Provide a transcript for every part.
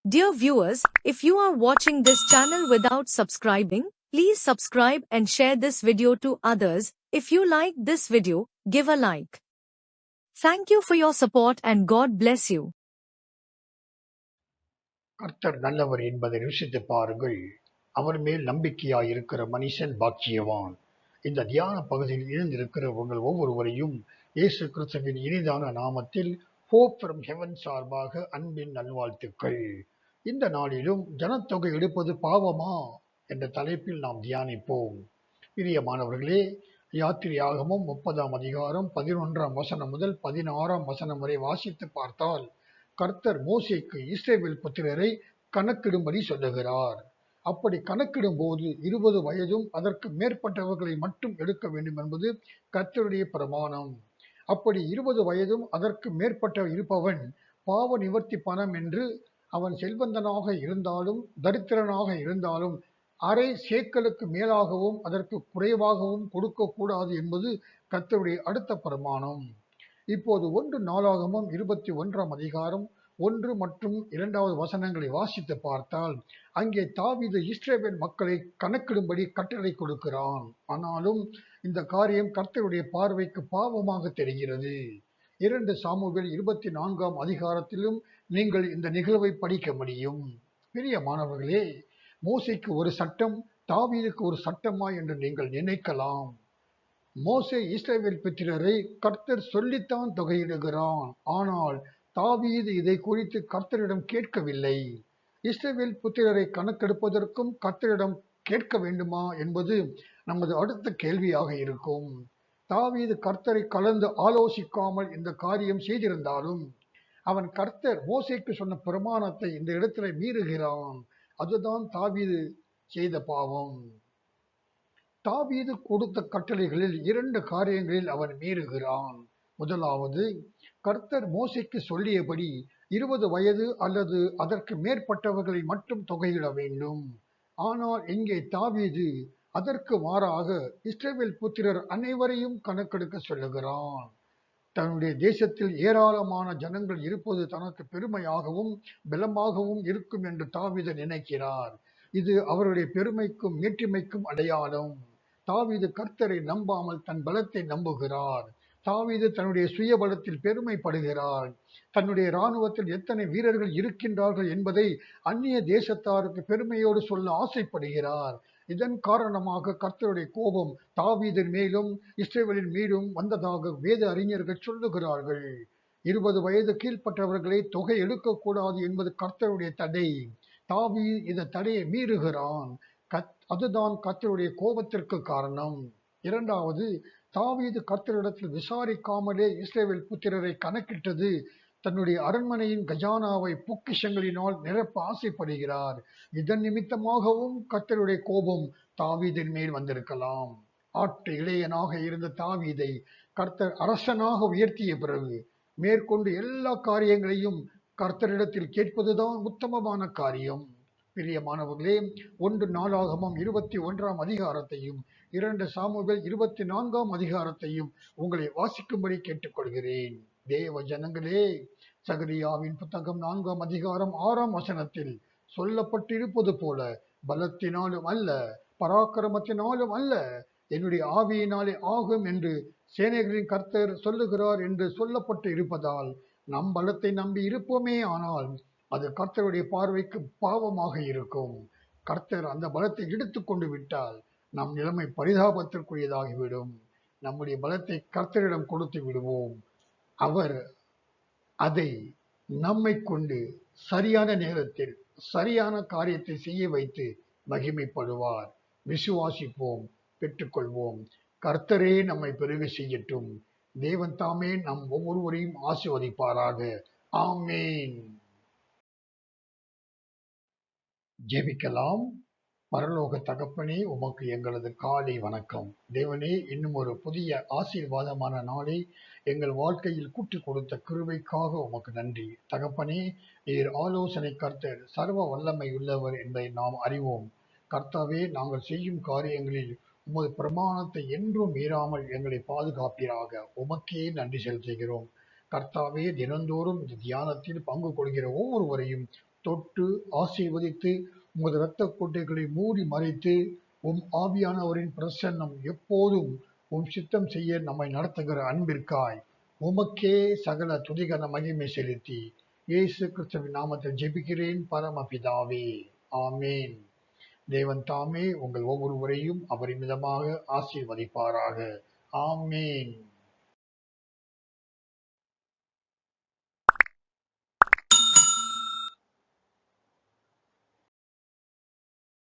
Dear viewers, if you are watching this channel without subscribing, please subscribe and share this video to others. If you like this video, give a like. Thank you for your support and God bless you. கர்த்தர் நல்லவர் என்பதை ருசித்து பாருங்கள். அவர் மேல் நம்பிக்கையாய் இருக்கிற மனுஷன் பாக்கியவான். இந்த தியான பகுதியில் இணைந்திருக்கிற உங்கள் ஒவ்வொருவரையும் இயேசு கிறிஸ்துவின் இனிதான நாமத்தில் ஹோப் ஃப்ரம் ஹெவன் சார்பாக அன்பின் நல்வாழ்த்துக்கள். இந்த நாளிலும் ஜனத்தொகை எடுப்பது பாவமா என்ற தலைப்பில் நாம் தியானிப்போம். பிரியமானவர்களே, யாத்திரையாகமம் 30ஆம் அதிகாரம் 11ஆம் வசனம் முதல் 16ஆம் வசனம் வரை வாசித்து பார்த்தால், கர்த்தர் மோசேக்கு இஸ்ரவேல் புத்திரரை கணக்கிடும்படி சொல்லுகிறார். அப்படி கணக்கிடும் போது 20 வயதும் அதற்கு மேற்பட்டவர்களை மட்டும் எடுக்க வேண்டும் என்பது கர்த்தருடைய பிரமாணம். அப்படி 20 வயதும் அதற்கு மேற்பட்ட இருப்பவன் பாவ நிவர்த்தி பணம் என்று அவன் செல்வந்தனாக இருந்தாலும் தரித்திரனாக இருந்தாலும் அரை சேக்கலுக்கு மேலாகவும் அதற்கு குறைவாகவும் கொடுக்க கூடாது என்பது கர்த்தருடைய அடுத்த பிரமாணம். இப்போது 1 நாளாகமம் 21ஆம் அதிகாரம் 1 மற்றும் 2வது வசனங்களை வாசித்து பார்த்தால், அங்கே தாவீது இஸ்ரவேல் மக்களை கணக்கிடும்படி கட்டளை கொடுக்கிறான். ஆனாலும் இந்த காரியம் கர்த்தருடைய பார்வைக்கு பாவமாக தெரிகிறது. 2 சாமுவேல் 24ஆம் அதிகாரத்திலும் நீங்கள் இந்த நிகழ்வை படிக்க முடியும். பிரியமானவர்களே, மோசேக்கு ஒரு சட்டம், தாவீதுக்கு ஒரு சட்டமா என்று நீங்கள் நினைக்கலாம். மோசே இஸ்ரவேல் புத்திரரை கர்த்தர் சொல்லித்தான் தொகையிடுகிறான். ஆனால் தாவீது இதை குறித்து கர்த்தரிடம் கேட்கவில்லை. இஸ்ரவேல் புத்திரரை கணக்கெடுப்பதற்கும் கர்த்தரிடம் கேட்க வேண்டுமா என்பது நமது அடுத்த கேள்வியாக இருக்கும். தாவீது கர்த்தரை கலந்து ஆலோசிக்காமல் இந்த காரியம் செய்திருந்தாலும் அவன் கர்த்தர் மோசேக்கு சொன்ன பிரமாணத்தை இந்த இடத்துல மீறுகிறான். அதுதான் தாவீது செய்த பாவம். தாவீது கொடுத்த கட்டளைகளில் 2 காரியங்களில் அவன் மீறுகிறான். முதலாவது, கர்த்தர் மோசேக்கு சொல்லியபடி 20 வயது அல்லது அதற்கு மேற்பட்டவர்களை மட்டும் தொகையிட வேண்டும். ஆனால் இங்கே தாவீது அதற்கு மாறாக இஸ்ரவேல் புத்திரர் அனைவரையும் கணக்கெடுக்க சொல்லுகிறான். தன்னுடைய தேசத்தில் ஏராளமான ஜனங்கள் இருப்பது தனக்கு பெருமையாகவும் பலமாகவும் இருக்கும் என்று தாவீது நினைக்கிறார். இது அவருடைய பெருமைக்கும் மேட்டிமைக்கும் அடையாளம். தாவீது கர்த்தரை நம்பாமல் தன் பலத்தை நம்புகிறார். தாவீது தன்னுடைய சுய பலத்தில் பெருமைப்படுகிறார். தன்னுடைய இராணுவத்தில் எத்தனை வீரர்கள் இருக்கின்றார்கள் என்பதை அந்நிய தேசத்தாருக்கு பெருமையோடு சொல்ல ஆசைப்படுகிறார். இதன் காரணமாக கர்த்தருடைய கோபம் தாவீதின் மேலும் இஸ்ரவேலின் மீதும் வந்ததாக வேத அறிஞர்கள் சொல்லுகிறார்கள். 20 வயது கீழ்ப்பட்டவர்களை தொகை எடுக்கக்கூடாது என்பது கர்த்தருடைய தடை. தாவீது இந்த தடையை மீறுகிறான். அதுதான் கர்த்தருடைய கோபத்திற்கு காரணம். இரண்டாவது, தாவீது கர்த்தரிடத்தில் விசாரிக்காமலே இஸ்ரவேல் புத்திரரை கணக்கிட்டது தன்னுடைய அரண்மனையின் கஜானாவை பொக்கிஷங்களினால் நிரப்ப ஆசைப்படுகிறார். இதன் நிமித்தமாகவும் கர்த்தருடைய கோபம் தாவீதின் மேல் வந்திருக்கலாம். ஆட்டு இளையனாக இருந்த தாவீதை கர்த்தர் அரசனாக உயர்த்திய பிறகு மேற்கொண்டு எல்லா காரியங்களையும் கர்த்தரிடத்தில் கேட்பதுதான் உத்தமமான காரியம். பிரியமானவர்களே, 1 நாளாகமம் 21ஆம் அதிகாரத்தையும் 2 சாமுவேல் 24ஆம் அதிகாரத்தையும் உங்களை வாசிக்கும்படி கேட்டுக்கொள்கிறேன். தேவ ஜனங்களே, சகரியாவின் புத்தகம் 4ஆம் அதிகாரம் 6ஆம் வசனத்தில் சொல்லப்பட்டிருப்பது போல, பலத்தினாலும் அல்ல, பராக்கிரமத்தினாலும் அல்ல, என்னுடைய ஆவியினாலே ஆகும் என்று சேனைகளின் கர்த்தர் சொல்லுகிறார் என்று சொல்லப்பட்டு இருப்பதால் நம் பலத்தை நம்பி இருப்போமே ஆனால் அது கர்த்தருடைய பார்வைக்கு பாவமாக இருக்கும். கர்த்தர் அந்த பலத்தை எடுத்துக்கொண்டு விட்டால் நம் நிலைமை பரிதாபத்திற்குரியதாகிவிடும். நம்முடைய பலத்தை கர்த்தரிடம் கொடுத்து விடுவோம். அவர் அதை நம்மை கொண்டு சரியான நேரத்தில் சரியான காரியத்தை செய்ய வைத்து மகிமைப்படுவார். விசுவாசிப்போம், பெற்றுக்கொள்வோம். கர்த்தரே நம்மை பெருக செய்யட்டும். தேவன் தாமே நம் ஒவ்வொருவரையும் ஆசீர்வதிப்பாராக. ஆமேன். ஜெபிக்கலாம். பரலோக தகப்பனே, உமக்கு எங்களது காலை வணக்கம். தேவனே, இன்னும் ஒரு புதிய ஆசீர்வாதமான நாளை எங்கள் வாழ்க்கையில் கூட்டிக் கொடுத்த கிருபைக்காக உமக்கு நன்றி. தகப்பனே, நீர் ஆலோசனை கர்த்தர், சர்வ வல்லமை உள்ளவர் என்பதை நாம் அறிவோம். கர்த்தாவே, நாங்கள் செய்யும் காரியங்களில் உமது பிரமாணத்தை என்றும் மீறாமல் எங்களை பாதுகாப்பீராக. உமக்கே நன்றி செலுத்துகிறோம். கர்த்தாவே, தினந்தோறும் இந்த தியானத்தில் பங்கு கொள்கிற ஒவ்வொருவரையும் தொட்டு ஆசீர்வதித்து உமது இரத்த கோட்டைகளை மூடி மறைத்து ஆவியானவரின் பிரசன்னம் எப்போதும் சித்தம் செய்ய நம்மை நடத்துகிற அன்பிற்காய் உமக்கே சகல துதிகன மகிமை செலுத்தி இயேசு கிறிஸ்துவின் நாமத்தில் ஜெபிக்கிறேன் பரமபிதாவே. ஆமேன். தேவன் தாமே உங்கள் ஒவ்வொருவரையும் அபரிமிதமாக ஆசீர்வதிப்பாராக. ஆமேன்.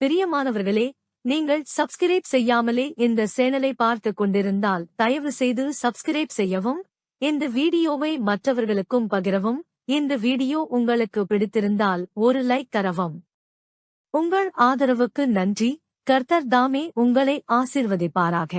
பிரியமானவர்களே, நீங்கள் சப்ஸ்கிரைப் செய்யாமலே இந்த சேனலை பார்த்து கொண்டிருந்தால் தயவு செய்து சப்ஸ்கிரைப் செய்யவும், இந்த வீடியோவை மற்றவர்களுக்கும் பகிரவும். இந்த வீடியோ உங்களுக்கு பிடித்திருந்தால் ஒரு லைக் தரவும். உங்கள் ஆதரவுக்கு நன்றி. கர்த்தர் தாமே உங்களை ஆசீர்வதிப்பாராக.